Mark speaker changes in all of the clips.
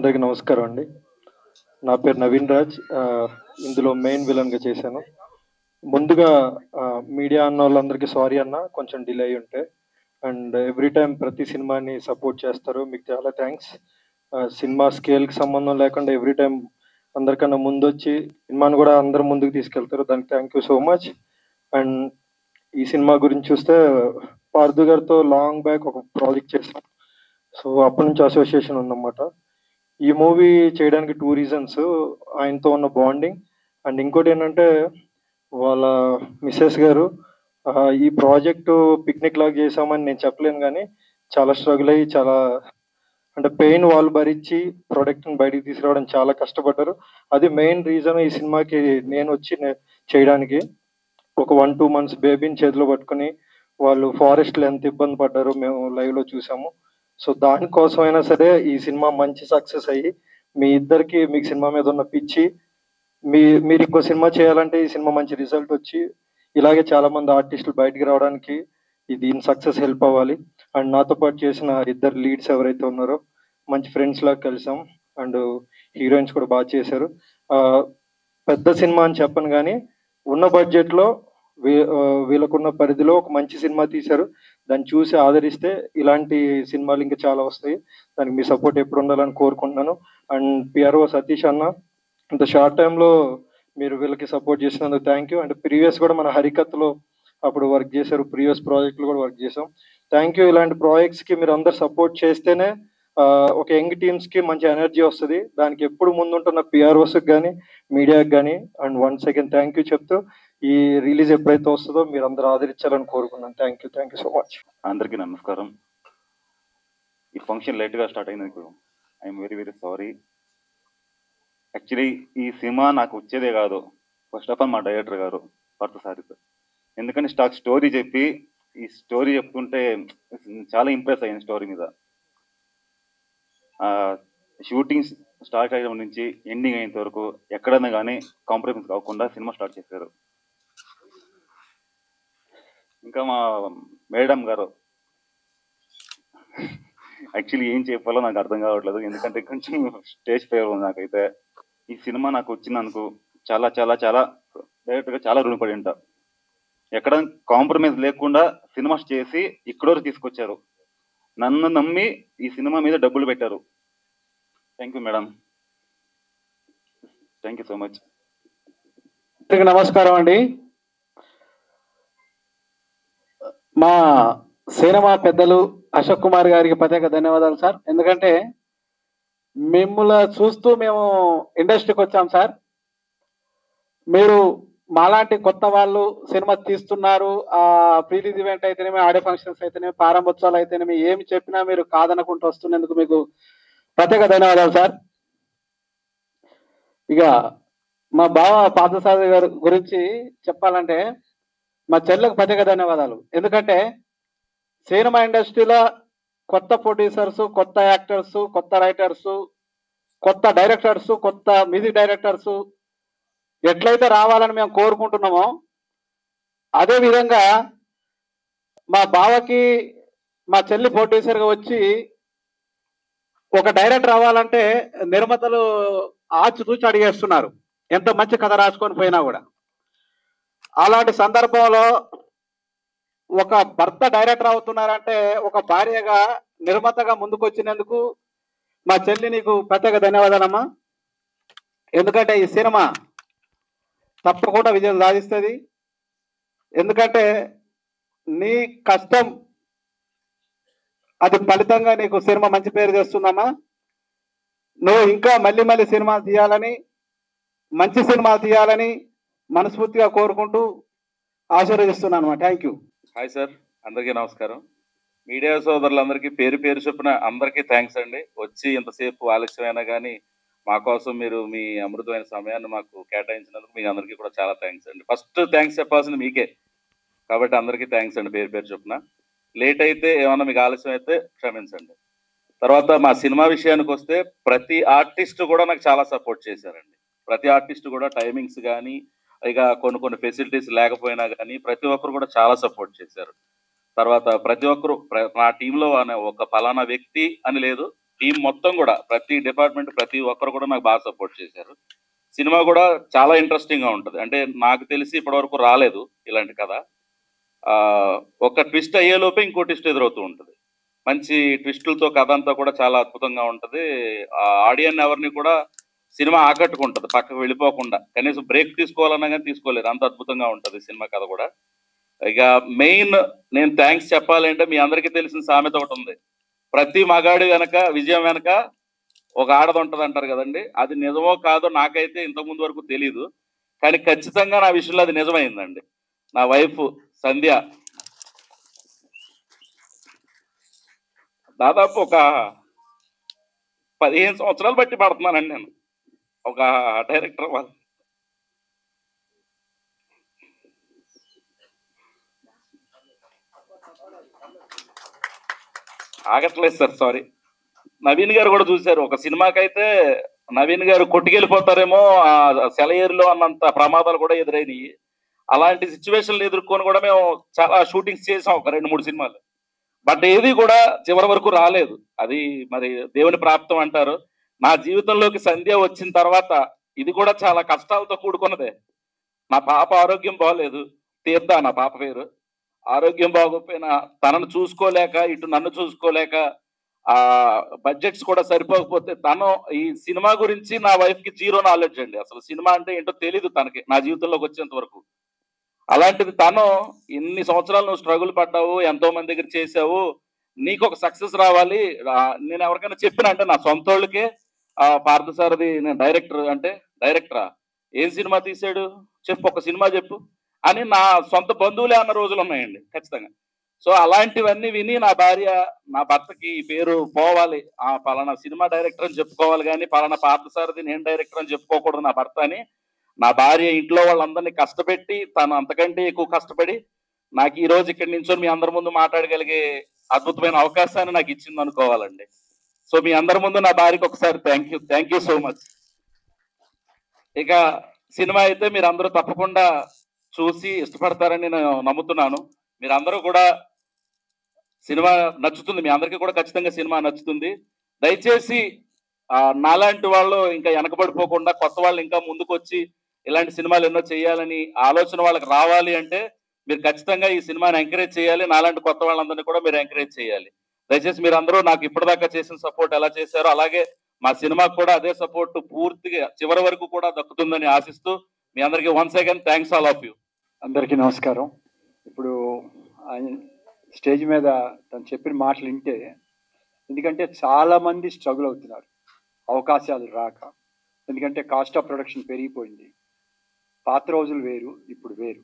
Speaker 1: అందరికీ నమస్కారం అండి. నా పేరు నవీన్ రాజ్. ఇందులో మెయిన్ విలన్‌గా చేశాను. ముందుగా మీడియా అన్నోళ్ళందరికీ సారీ అన్న, కొంచెం డిలే అయ్యి ఉంటే. అండ్ ఎవ్రీ టైమ్ ప్రతి సినిమాని సపోర్ట్ చేస్తారు. మీకు చాలా థ్యాంక్స్. సినిమా స్కేల్‌కి సంబంధం లేకుండా ఎవ్రీ టైమ్ అందరికన్నా ముందొచ్చి సినిమాని కూడా అందరి ముందుకు తీసుకెళ్తారు. దానికి thank you so much. And ఈ సినిమా గురించి చూస్తే పార్థు గారితో లాంగ్ బ్యాక్ ఒక ప్రాజెక్ట్ చేశాం. సో అప్పటి నుంచి అసోసియేషన్ ఉందన్నమాట. ఈ మూవీ చేయడానికి 2 రీజన్స్. ఆయనతో ఉన్న బాండింగ్ అండ్ ఇంకోటి ఏంటంటే వాళ్ళ మిసెస్ గారు ఈ ప్రాజెక్టు పిక్నిక్ లాగా చేసామని నేను చెప్పలేను కానీ చాలా స్ట్రగుల్ అయ్యి చాలా అంటే పెయిన్ వాళ్ళు భరించి ప్రోడక్ట్ని బయటికి తీసుకురావడం చాలా కష్టపడ్డారు. అది మెయిన్ రీజన్ ఈ సినిమాకి నేను వచ్చి చేయడానికి. ఒక 1-2 మంత్స్ బేబీని చేతిలో పట్టుకొని వాళ్ళు ఫారెస్ట్లో ఎంత ఇబ్బంది పడ్డారో మేము లైవ్లో చూసాము. సో దానికోసమైనా సరే ఈ సినిమా మంచి సక్సెస్ అయ్యి మీ ఇద్దరికి మీకు సినిమా మీద ఉన్న పిచ్చి మీరు ఇంకో సినిమా చేయాలంటే ఈ సినిమా మంచి రిజల్ట్ వచ్చి ఇలాగే చాలా మంది ఆర్టిస్టులు బయటికి రావడానికి దీని సక్సెస్ హెల్ప్ అవ్వాలి. అండ్ నాతో పాటు చేసిన ఇద్దరు లీడ్స్ ఎవరైతే ఉన్నారో మంచి ఫ్రెండ్స్ లాగా కలిసాం. అండ్ హీరోయిన్స్ కూడా బాగా చేశారు. పెద్ద సినిమా అని చెప్పను కానీ ఉన్న బడ్జెట్లో వీళ్ళకున్న పరిధిలో ఒక మంచి సినిమా తీశారు. దాన్ని చూసి ఆదరిస్తే ఇలాంటి సినిమాలు ఇంకా చాలా వస్తాయి. దానికి మీ సపోర్ట్ ఎప్పుడు ఉండాలని కోరుకుంటున్నాను. అండ్ పిఆర్ఓ సతీష్ అన్న, ఇంత షార్ట్ టైంలో మీరు వీళ్ళకి సపోర్ట్ చేసినందుకు థ్యాంక్ యూ. అండ్ ప్రీవియస్ కూడా మన హరికత్లో అప్పుడు వర్క్ చేశారు, ప్రీవియస్ ప్రాజెక్టులు కూడా వర్క్ చేసాం. Thank you. ఇలాంటి ప్రాజెక్ట్స్కి మీరు అందరు సపోర్ట్ చేస్తేనే ఒక యంగ్ టీమ్స్కి మంచి ఎనర్జీ వస్తుంది. దానికి ఎప్పుడు ముందుంటున్న పిఆర్ఓస్కి కానీ మీడియాకి కానీ and once again thank you చెప్తూ ఈ రిలీజ్ ఎప్పుడైతే వస్తుందో మీరు అందరూ ఆదరించాలని కోరుకున్నాను. Thank you so much.
Speaker 2: అందరికీ నమస్కారం. ఈ ఫంక్షన్ లేట్గా స్టార్ట్ అయినందుకు I'm very very sorry. Actually ఈ సినిమా నాకు వచ్చేదే కాదు, ఫస్ట్ ఆఫ్ ఆల్ మా డైరెక్టర్ గారు పార్థసారథి సార్. ఎందుకంటే స్టోరీ చెప్పి ఈ స్టోరీ చెప్తుంటే చాలా ఇంప్రెస్ అయ్యింది స్టోరీ మీద. షూటింగ్ స్టార్ట్ అయ్యడం నుంచి ఎండింగ్ అయ్యేంత వరకు ఎక్కడైనా కానీ కాంప్రమైజ్ కాకుండా సినిమా స్టార్ట్ చేశారు. ఇంకా మా మేడం గారు యాక్చువల్లీ ఏం చెప్పాలో నాకు అర్థం కావట్లేదు, ఎందుకంటే కొంచెం స్టేజ్ ఫేవర్ ఉంది నాకైతే. ఈ సినిమా నాకు వచ్చినందుకు చాలా చాలా చాలా డైరెక్ట్గా చాలా రుణపడి ఉంటా. ఎక్కడ కాంప్రమైజ్ లేకుండా సినిమా చేసి ఇక్కడ తీసుకొచ్చారు. నన్ను నమ్మి ఈ సినిమా మీద డబ్బులు పెట్టారు. Thank you madam. Thank you so much.
Speaker 3: నమస్కారం అండి. మా సినిమా పెద్దలు అశోక్ కుమార్ గారికి ప్రత్యేక ధన్యవాదాలు సార్. ఎందుకంటే మిమ్మల్ని చూస్తూ మేము ఇండస్ట్రీకి వచ్చాం సార్. మీరు మాలాంటి కొత్త వాళ్ళు సినిమా తీస్తున్నారు, ప్రీ రిలీజ్ ఈవెంట్ అయితేనేమి, ఆడియో ఫంక్షన్స్ అయితేనేమి, ప్రారంభోత్సవాలు అయితేనేమి ఏమి చెప్పినా మీరు కాదనకుంటూ వస్తున్నందుకు మీకు ప్రత్యేక ధన్యవాదాలు సార్. ఇక మా బావ పార్థసారథి గారి గురించి చెప్పాలంటే మా చెల్లెకు ప్రత్యేక ధన్యవాదాలు. ఎందుకంటే సినిమా ఇండస్ట్రీలో కొత్త ప్రొడ్యూసర్స్, కొత్త యాక్టర్స్, కొత్త రైటర్స్, కొత్త డైరెక్టర్స్, కొత్త మ్యూజిక్ డైరెక్టర్స్ ఎట్లయితే రావాలని మేము కోరుకుంటున్నామో అదేవిధంగా మా బావకి మా చెల్లి ప్రొడ్యూసర్గా వచ్చి ఒక డైరెక్టర్ అవ్వాలంటే నిర్మాతలు ఆచితూచి అడిగేస్తున్నారు, ఎంత మంచి కథ రాసుకొని పోయినా కూడా. అలాంటి సందర్భంలో ఒక భర్త డైరెక్టర్ అవుతున్నారంటే ఒక భార్యగా నిర్మాతగా ముందుకు వచ్చినందుకు మా చెల్లి నీకు ప్రత్యేక ధన్యవాదాలమ్మా. ఎందుకంటే ఈ సినిమా తప్పకుండా విజయం సాధిస్తుంది. ఎందుకంటే నీ కష్టం అది ఫలితంగా నీకు సినిమా మంచి పేరు తెస్తుందమ్మా. నువ్వు ఇంకా మళ్ళీ మళ్ళీ సినిమాలు తీయాలని, మంచి సినిమాలు తీయాలని మనస్ఫూర్తిగా కోరుకుంటూ ఆశీర్వదిస్తున్నాను. Thank you.
Speaker 4: హాయ్ సార్, అందరికీ నమస్కారం. మీడియా సోదరులందరికీ పేరు పేరు చొప్పున అందరికీ థ్యాంక్స్ అండి. వచ్చి ఇంతసేపు ఆలస్యమైనా కానీ మా కోసం మీరు మీ అమృతమైన సమయాన్ని మాకు కేటాయించినందుకు మీకు అందరికీ కూడా చాలా థ్యాంక్స్ అండి. ఫస్ట్ థ్యాంక్స్ చెప్పాల్సింది మీకే, కాబట్టి అందరికీ థ్యాంక్స్ అండి పేరు పేరు చొప్పున. లేట్ అయితే ఏమన్నా మీకు ఆలస్యం అయితే క్షమించండి. తర్వాత మా సినిమా విషయానికి వస్తే ప్రతి ఆర్టిస్ట్ కూడా నాకు చాలా సపోర్ట్ చేశారండి. ప్రతి ఆర్టిస్ట్ కూడా టైమింగ్స్ కానీ ఇక కొన్ని ఫెసిలిటీస్ లేకపోయినా కానీ ప్రతి ఒక్కరు కూడా చాలా సపోర్ట్ చేశారు. తర్వాత ప్రతి ఒక్కరు నా టీంలో ఒక పలానా వ్యక్తి అని లేదు, టీం మొత్తం కూడా ప్రతి డిపార్ట్మెంట్ ప్రతి ఒక్కరు కూడా నాకు బాగా సపోర్ట్ చేశారు. సినిమా కూడా చాలా ఇంట్రెస్టింగ్గా ఉంటుంది. అంటే నాకు తెలిసి ఇప్పటివరకు రాలేదు ఇలాంటి కథ. ఒక ట్విస్ట్ అయ్యేలోపే ఇంకో ట్విస్ట్ ఎదురవుతూ ఉంటుంది. మంచి ట్విస్టులతో కథ అంతా కూడా చాలా అద్భుతంగా ఉంటుంది. ఆడియన్ ఎవరిని కూడా సినిమా ఆకట్టుకుంటుంది పక్కకు వెళ్ళిపోకుండా. కనీసం బ్రేక్ తీసుకోవాలన్నా కానీ తీసుకోలేరు, అంత అద్భుతంగా ఉంటుంది సినిమా కథ కూడా. ఇక మెయిన్ నేను థ్యాంక్స్ చెప్పాలంటే మీ అందరికీ తెలిసిన సామెత ఒకటి ఉంది, ప్రతి మగాడి వెనక విజయం వెనక ఒక ఆడది ఉంటుంది అంటారు కదండి. అది నిజమో కాదో నాకైతే ఇంతకుముందు వరకు తెలియదు, కానీ ఖచ్చితంగా నా విషయంలో అది నిజమైందండి. నా వైఫ్ సంధ్య దాదాపు ఒక 15 సంవత్సరాలు బట్టి పడుతున్నానండి నేను ఒక డైరెక్టర్ వాళ్ళు. ఆగట్లేదు సార్, సారీ. నవీన్ గారు కూడా చూశారు, ఒక సినిమాకైతే నవీన్ గారు కొట్టుకెళ్ళిపోతారేమో సెలయేరులో అన్నంత ప్రమాదాలు కూడా ఎదురైనవి. అలాంటి సిచ్యువేషన్లు ఎదుర్కొని కూడా మేము చాలా షూటింగ్స్ చేసాం, ఒక 2-3 సినిమాలు. బట్ ఏది కూడా చివరి వరకు రాలేదు. అది మరి దేవుని ప్రాప్తం అంటారు. నా జీవితంలోకి సంధ్య వచ్చిన తర్వాత ఇది కూడా చాలా కష్టాలతో కూడుకున్నదే. నా పాప ఆరోగ్యం బాగోలేదు, తీర్థ నా పాప పేరు. ఆరోగ్యం బాగోకపోయినా తనను చూసుకోలేక ఇటు నన్ను చూసుకోలేక బడ్జెట్స్ కూడా సరిపోకపోతే తను ఈ సినిమా గురించి నా వైఫ్కి 0 నాలెడ్జ్ అండి. అసలు సినిమా అంటే ఏంటో తెలీదు తనకి నా జీవితంలోకి వచ్చేంత వరకు. అలాంటిది తను ఇన్ని సంవత్సరాలు నువ్వు స్ట్రగుల్ పడ్డావు, ఎంతో మంది దగ్గర చేసావు, నీకు ఒక సక్సెస్ రావాలి. నేను ఎవరికైనా చెప్పిన అంటే నా సొంత వాళ్ళకే పార్థసారథి నేను డైరెక్టర్ అంటే, డైరెక్టరా ఏం సినిమా తీసాడు చెప్పు, ఒక సినిమా చెప్పు అని నా సొంత బంధువులే అన్న రోజులు ఉన్నాయండి ఖచ్చితంగా. సో అలాంటివన్నీ విని నా భార్య నా భర్తకి ఈ పేరు పోవాలి, పలానా సినిమా డైరెక్టర్ అని చెప్పుకోవాలి, కానీ పలానా పార్థసారథి నేను డైరెక్టర్ అని చెప్పుకోకూడదు నా భర్త అని నా భార్య ఇంట్లో వాళ్ళందరినీ కష్టపెట్టి తను అంతకంటే ఎక్కువ కష్టపడి నాకు ఈ రోజు ఇక్కడి నుంచో మీ అందరి ముందు మాట్లాడగలిగే అద్భుతమైన అవకాశాన్ని నాకు ఇచ్చింది అనుకోవాలండి. సో మీ అందరి ముందు నా భార్యకి ఒకసారి థ్యాంక్ యూ సో మచ్. ఇక సినిమా అయితే మీరు అందరూ తప్పకుండా చూసి ఇష్టపడతారని నేను నమ్ముతున్నాను. మీరందరూ కూడా సినిమా నచ్చుతుంది, మీ అందరికీ కూడా ఖచ్చితంగా సినిమా నచ్చుతుంది. దయచేసి నాలాంటి వాళ్ళు ఇంకా వెనకబడిపోకుండా కొత్త వాళ్ళు ఇంకా ముందుకు వచ్చి ఇలాంటి సినిమాలు ఎన్నో చేయాలని ఆలోచన వాళ్ళకి రావాలి అంటే మీరు ఖచ్చితంగా ఈ సినిమాని ఎంకరేజ్ చేయాలి. నాలాంటి కొత్త వాళ్ళందరినీ కూడా మీరు ఎంకరేజ్ చేయాలి. దయచేసి మీరు అందరూ నాకు ఇప్పటిదాకా చేసిన సపోర్ట్ ఎలా చేశారో అలాగే మా సినిమాకు కూడా అదే సపోర్ట్ పూర్తిగా చివరి వరకు కూడా దక్కుతుందని ఆశిస్తూ మీ అందరికీ once again thanks all of you.
Speaker 5: అందరికీ నమస్కారం. ఇప్పుడు స్టేజ్ మీద తను చెప్పిన మాటలు వింటే, ఎందుకంటే చాలామంది స్ట్రగుల్ అవుతున్నారు అవకాశాలు రాక. ఎందుకంటే కాస్ట్ ఆఫ్ ప్రొడక్షన్ పెరిగిపోయింది. పాత రోజులు వేరు, ఇప్పుడు వేరు.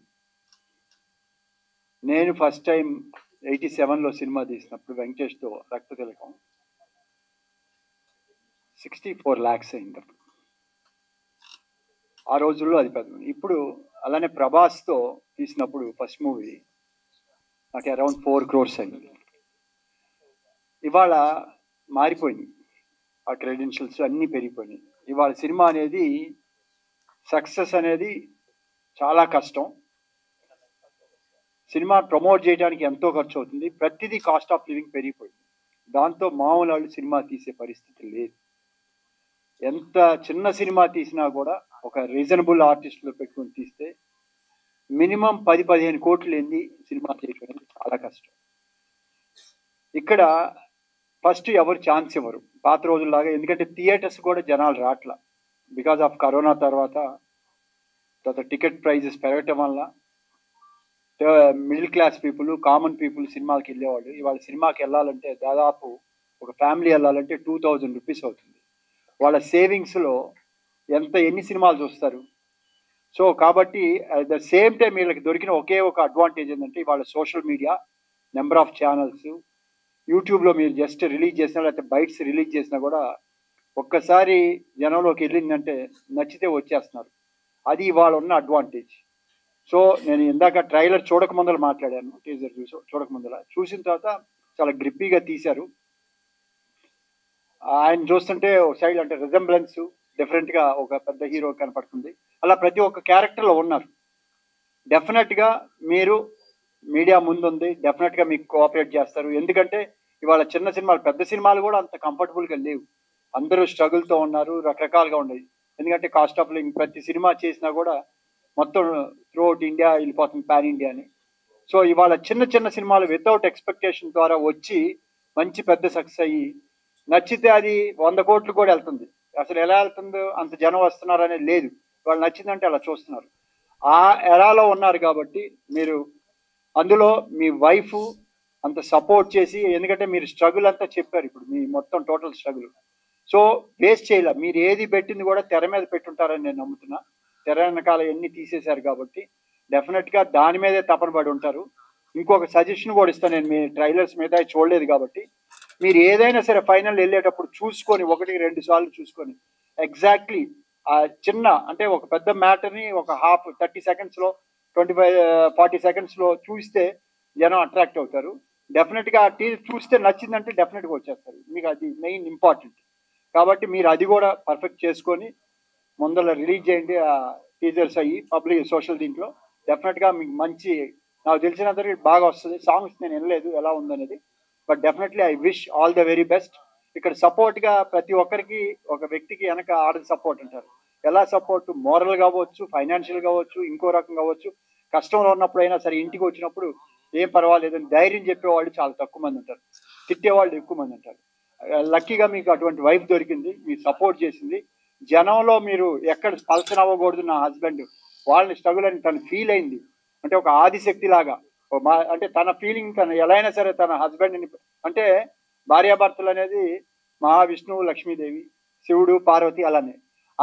Speaker 5: నేను ఫస్ట్ టైం 87లో సినిమా తీసినప్పుడు వెంకటేష్తో రక్తతిలకం 64 lakhs అయింది. ఆ రోజుల్లో అది పెద్ద. ఇప్పుడు అలానే ప్రభాస్తో తీసినప్పుడు ఫస్ట్ మూవీ నాకు అరౌండ్ 4 crores అయింది. ఇవాళ మారిపోయింది, ఆ క్రెడెన్షియల్స్ అన్నీ పెరిగిపోయినాయి. ఇవాళ సినిమా అనేది సక్సెస్ అనేది చాలా కష్టం. సినిమా ప్రమోట్ చేయడానికి ఎంతో ఖర్చు అవుతుంది. ప్రతిదీ కాస్ట్ ఆఫ్ లివింగ్ పెరిగిపోయింది. దాంతో మామూలు వాళ్ళు సినిమా తీసే పరిస్థితి లేదు. ఎంత చిన్న సినిమా తీసినా కూడా ఒక రీజనబుల్ ఆర్టిస్టులు పెట్టుకొని తీస్తే మినిమం 10-15 కోట్లు లేని సినిమా చేయడం చాలా కష్టం. ఇక్కడ ఫస్ట్ ఎవరు ఛాన్స్ ఇవ్వరు పాత రోజుల్లాగా. ఎందుకంటే థియేటర్స్ కూడా జనాలు రాట్లా, బికాజ్ ఆఫ్ కరోనా. తర్వాత టికెట్ ప్రైజెస్ పెరగటం వల్ల middle class people, common people సినిమాకి వెళ్ళేవాళ్ళు. ఇవాళ సినిమాకి వెళ్ళాలంటే దాదాపు ఒక ఫ్యామిలీ వెళ్ళాలంటే 2000 రూపీస్ అవుతుంది. వాళ్ళ సేవింగ్స్లో ఎన్ని సినిమాలు చూస్తారు? సో కాబట్టి అట్ ద సేమ్ టైం వీళ్ళకి దొరికిన ఒకే ఒక అడ్వాంటేజ్ ఏంటంటే ఇవాళ social media, number of channels, యూట్యూబ్లో మీరు జస్ట్ రిలీజ్ చేసినా లేకపోతే బైట్స్ రిలీజ్ చేసినా కూడా ఒక్కసారి జనంలోకి వెళ్ళిందంటే నచ్చితే వచ్చేస్తున్నారు. అది ఇవాళ ఉన్న అడ్వాంటేజ్. సో నేను ఇందాక ట్రైలర్ చూడక ముందర మాట్లాడాను, టీజర్ చూడక ముందర. చూసిన తర్వాత చాలా గ్రిప్పీగా తీశారు. ఆయన చూస్తుంటే సైడ్ అంటే రిజంబ్లెన్స్ డిఫరెంట్గా ఒక పెద్ద హీరో కనపడుతుంది. అలా ప్రతి ఒక్క క్యారెక్టర్లో ఉన్నారు. డెఫినెట్గా మీరు మీడియా ముందుంది, డెఫినెట్గా మీకు కోఆపరేట్ చేస్తారు. ఎందుకంటే ఇవాళ చిన్న సినిమాలు, పెద్ద సినిమాలు కూడా అంత కంఫర్టబుల్గా లేవు. అందరూ స్ట్రగుల్తో ఉన్నారు, రకరకాలుగా ఉండేది. ఎందుకంటే కాస్ట్ ఆఫ్ లివింగ్, ప్రతి సినిమా చేసినా కూడా మొత్తం త్రూఅవుట్ ఇండియా వెళ్ళిపోతుంది, పాన్ ఇండియా అని. సో ఇవాళ చిన్న చిన్న సినిమాలు వితౌట్ ఎక్స్పెక్టేషన్ ద్వారా వచ్చి మంచి పెద్ద సక్సెస్ అయ్యి నచ్చితే అది 100 కోట్లు కూడా వెళ్తుంది. అసలు ఎలా వెళ్తుందో, అంత జనం వస్తున్నారు అనేది లేదు. వాళ్ళు నచ్చిందంటే అలా చూస్తున్నారు. ఆ ఎరాలో ఉన్నారు కాబట్టి మీరు అందులో మీ వైఫ్ అంత సపోర్ట్ చేసి, ఎందుకంటే మీరు స్ట్రగుల్ అంతా చెప్పారు ఇప్పుడు, మీ మొత్తం టోటల్ స్ట్రగుల్. సో వేస్ట్ చేయలే, మీరు ఏది పెట్టింది కూడా తెర మీద పెట్టుంటారని నేను నమ్ముతున్నా. తెర వెనకాల ఎన్ని తీసేశారు కాబట్టి డెఫినెట్గా దాని మీదే తపన పడి ఉంటారు. ఇంకొక సజెషన్ కూడా ఇస్తాను నేను, మీ ట్రైలర్స్ మీద చూడలేదు కాబట్టి మీరు ఏదైనా సరే ఫైనల్ వెళ్ళేటప్పుడు చూసుకొని 1-2 సార్లు చూసుకొని ఎగ్జాక్ట్లీ ఆ చిన్న అంటే ఒక పెద్ద మ్యాటర్ని ఒక 30 సెకండ్స్లో 25-40 సెకండ్స్లో చూస్తే జనం అట్రాక్ట్ అవుతారు. డెఫినెట్గా ఆ చూస్తే నచ్చిందంటే డెఫినెట్గా వచ్చేస్తారు. మీకు అది మెయిన్ ఇంపార్టెంట్ కాబట్టి మీరు అది కూడా పర్ఫెక్ట్ చేసుకొని ముందర రిలీజ్ చేయండి. ఆ టీజర్స్ అయ్యి పబ్లిక్ సోషల్ దీంట్లో డెఫినెట్గా మీకు మంచి, నాకు తెలిసినంతవరకు బాగా వస్తుంది. సాంగ్స్ నేను వినలేదు ఎలా ఉందనేది, but definitely I wish all the very best. ఇక్కడ సపోర్ట్గా ప్రతి ఒక్కరికి, ఒక వ్యక్తికి వెనక ఆడది సపోర్ట్ అంటారు. ఎలా సపోర్ట్, మోరల్ కావచ్చు, ఫైనాన్షియల్ కావచ్చు, ఇంకో రకం కావచ్చు. కష్టంలో ఉన్నప్పుడైనా సరే ఇంటికి వచ్చినప్పుడు ఏం పర్వాలేదని ధైర్యం చెప్పేవాళ్ళు చాలా తక్కువ మంది ఉంటారు, తిట్టేవాళ్ళు ఎక్కువ మంది ఉంటారు. లక్కీగా మీకు అటువంటి వైఫ్ దొరికింది, మీరు సపోర్ట్ చేసింది. జనంలో మీరు ఎక్కడ పల్సన్ అవ్వకూడదు, నా హస్బెండ్ వాళ్ళని స్ట్రగుల్ అని తను ఫీల్ అయింది. అంటే ఒక ఆదిశక్తి లాగా, అంటే తన ఫీలింగ్, తను ఎలా అయినా సరే తన హస్బెండ్ని, అంటే భార్యాభర్తలు అనేది మహావిష్ణువు, లక్ష్మీదేవి, శివుడు, పార్వతి, అలానే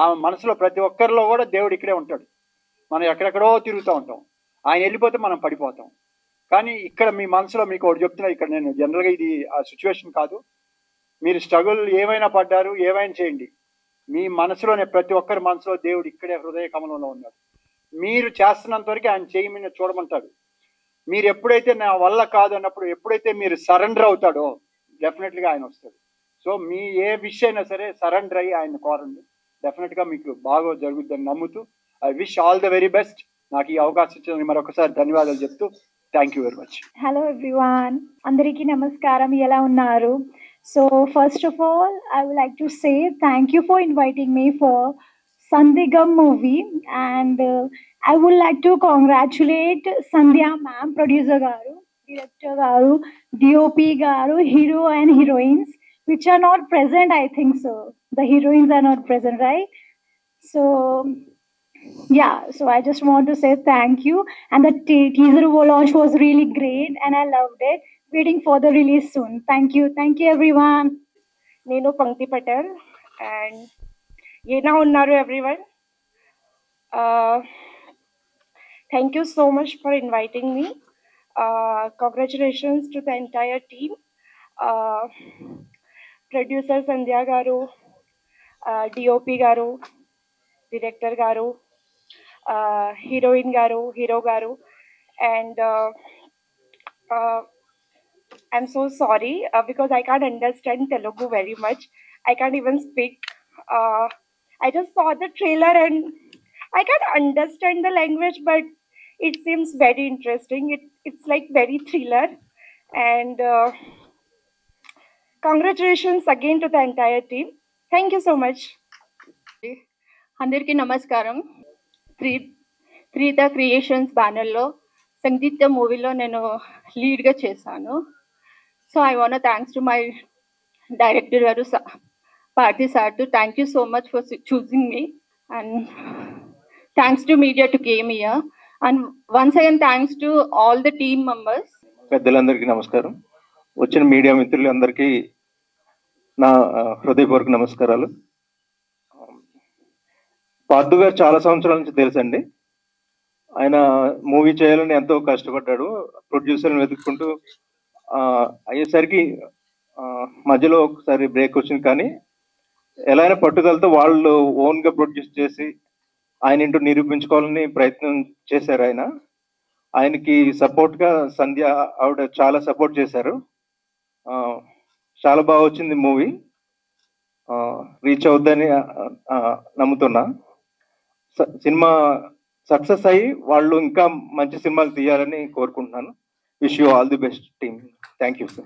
Speaker 5: ఆ మనసులో ప్రతి ఒక్కరిలో కూడా దేవుడు ఇక్కడే ఉంటాడు. మనం ఎక్కడెక్కడో తిరుగుతూ ఉంటాం, ఆయన వెళ్ళిపోతే మనం పడిపోతాం. కానీ ఇక్కడ మీ మనసులో మీకు ఒకటి చెప్తున్నా, ఇక్కడ నేను జనరల్గా ఇది ఆ సిచ్యువేషన్ కాదు, మీరు స్ట్రగుల్ ఏమైనా పడ్డారు, ఏమైనా చేయండి, మీ మనసులోనే ప్రతి ఒక్కరి మనసులో దేవుడు ఇక్కడే హృదయ కమలంలో ఉన్నాడు. మీరు చేస్తున్నంత వరకు ఆయన చేయి మీద చూడమంటాడు. మీరు ఎప్పుడైతే నా వల్ల కాదు అన్నప్పుడు, ఎప్పుడైతే మీరు సరెండర్ అవుతాడో డెఫినెట్గా ఆయన వస్తాడు. సో మీ ఏ విషయం అయినా సరే సరెండర్ అయ్యి ఆయన కోరండి, డెఫినెట్గా మీకు బాగా జరుగుతుందని నమ్ముతూ I wish all the very best. నాకు ఈ అవకాశం ఇచ్చినందుకు మరొకసారి ధన్యవాదాలు చెప్తూ thank you very much.
Speaker 6: Hello everyone, అందరికీ నమస్కారం. ఎలా ఉన్నారు? So first of all, I would like to say thank you for inviting me for Sandhigam movie, and I would like to congratulate Sandhya ma'am, producer garu, director garu, DOP garu, hero and heroines, which are not present, I think so. The heroines are not present, right? So yeah, so I just want to say thank you, and the teaser launch was really great and I loved it. Waiting for the release soon. Thank you everyone.
Speaker 7: Nenu Pankti Patel, and Yena Unnaru everyone. Thank you so much for inviting me. Congratulations to the entire team. Producer Sandhya garu, DOP garu, director garu, heroine garu, hero garu, and I'm so sorry because I can't understand Telugu very much. I can't even speak. I just saw the trailer and I can't understand the language, but it seems very interesting. It's like very thriller. And congratulations again to the entire team. Thank you so much.
Speaker 8: అందరికీ నమస్కారం. త్రీత creations బ్యానర్లో సంగీత మూవీలో నేను లీడ్గా చేశాను. So I want thanks to my director గారు Parthi sir to thank you so much for choosing me, and thanks to media to came here, and once again thanks to all the team members.
Speaker 1: పెద్దలందరికీ నమస్కారం. వచ్చిన media మిత్రులందరికీ నా హృదయపూర్వక నమస్కారాలు. పార్థు గారు చాలా సంవత్సరాల నుంచి తెలుసండి. ఆయన మూవీ చేయాలని ఎంతో కష్టపడ్డాడు, ప్రొడ్యూసర్ని వెతుక్కుంటూ అయ్యేసరికి మధ్యలో ఒకసారి బ్రేక్ వచ్చింది. కానీ ఎలా అయినా పట్టుదలతో వాళ్ళు ఓన్గా ప్రొడ్యూస్ చేసి ఆయన ఇంటూ నిరూపించుకోవాలని ప్రయత్నం చేశారు. ఆయనకి సపోర్ట్గా సంధ్య ఆవిడ చాలా సపోర్ట్ చేశారు. చాలా బాగా వచ్చింది మూవీ, రీచ్ అవుద్దని నమ్ముతున్నా. సినిమా సక్సెస్ అయ్యి వాళ్ళు ఇంకా మంచి సినిమాలు తీయాలని కోరుకుంటున్నాను. Wish you all the best team. Thank you sir.